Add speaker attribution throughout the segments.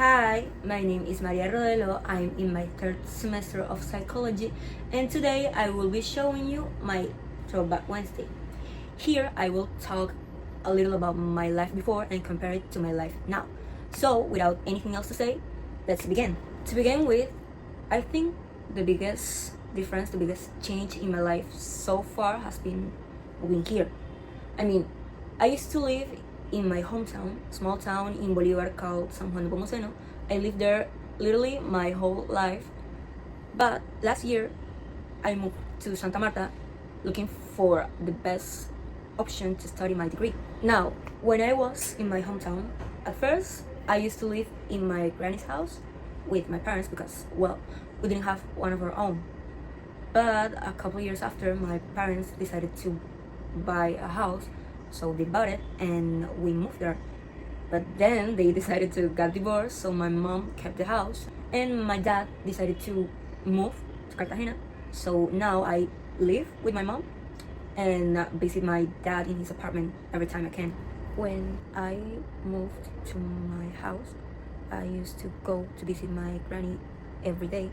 Speaker 1: Hi, my name is María Rodelo. I'm in my third semester of psychology, and today I will be showing you my Throwback Wednesday. Here I will talk a little about my life before and compare it to my life now. So, without anything else to say, let's begin. To begin with, I think the biggest difference, the biggest change in my life so far has been moving here. I used to live in my hometown, small town in Bolivar called San Juan de Pomoceno. I lived there literally my whole life. But last year, I moved to Santa Marta looking for the best option to study my degree. Now, when I was in my hometown, at first, I used to live in my granny's house with my parents because, well, we didn't have one of our own. But a couple years after, my parents decided to buy a house, so they bought it and we moved there. But then they decided to get divorced, so my mom kept the house and my dad decided to move to Cartagena. So now I live with my mom and visit my dad in his apartment every time I can. When I moved to my house, I used to go to visit my granny every day,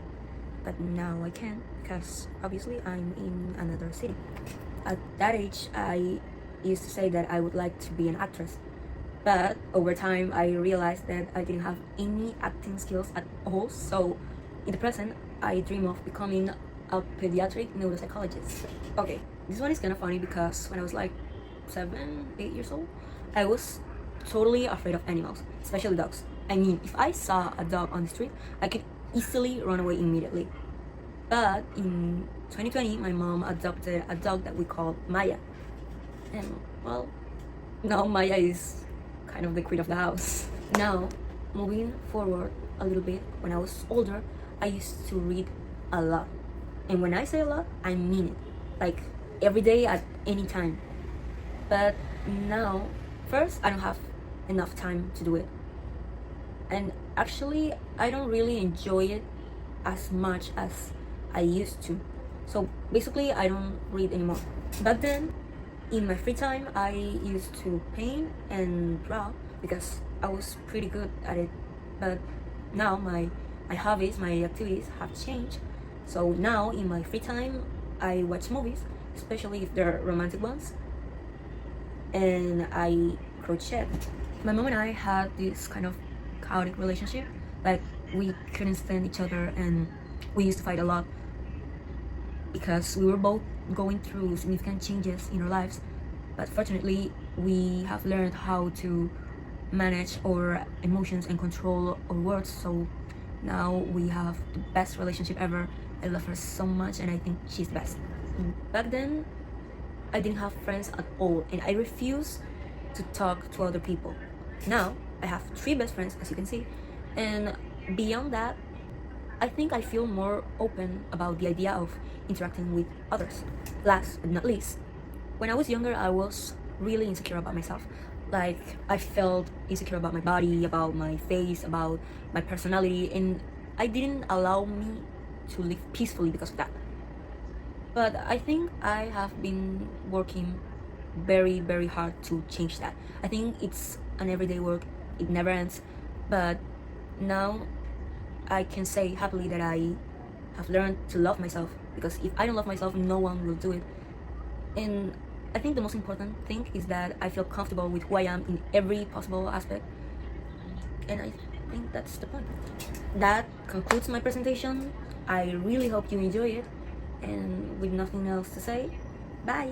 Speaker 1: but now I can't because obviously I'm in another city. At that age, I used to say that I would like to be an actress, but over time I realized that I didn't have any acting skills at all. So in the present, I dream of becoming a pediatric neuropsychologist. Okay, this one is kind of funny because when I was like 7-8 years old, I was totally afraid of animals, especially dogs. If I saw a dog on the street, I could easily run away immediately. But in 2020, my mom adopted a dog that we called María. And well, now Maya is kind of the queen of the house. Now, moving forward a little bit, when I was older, I used to read a lot. And when I say a lot, I mean it. Like every day at any time. But now, first, I don't have enough time to do it. And actually, I don't really enjoy it as much as I used to. So basically, I don't read anymore. Back then, in my free time, I used to paint and draw because I was pretty good at it. But now my hobbies, my activities have changed. So now in my free time, I watch movies, especially if they're romantic ones, and I crochet. My mom and I had this kind of chaotic relationship. Like, we couldn't stand each other and we used to fight a lot because we were both going through significant changes in our lives. But fortunately, we have learned how to manage our emotions and control our words. So now we have the best relationship ever. I love her so much and I think she's the best. Back then, I didn't have friends at all and I refused to talk to other people. Now, I have 3 best friends, as you can see. And beyond that, I think I feel more open about the idea of interacting with others. Last but not least, when I was younger, I was really insecure about myself. Like, I felt insecure about my body, about my face, about my personality, and I didn't allow me to live peacefully because of that. But I think I have been working very, very hard to change that. I think it's an everyday work, it never ends. But now I can say happily that I have learned to love myself, because if I don't love myself, no one will do it. And I think the most important thing is that I feel comfortable with who I am in every possible aspect. And I think that's the point. That concludes my presentation. I really hope you enjoy it. And with nothing else to say, bye!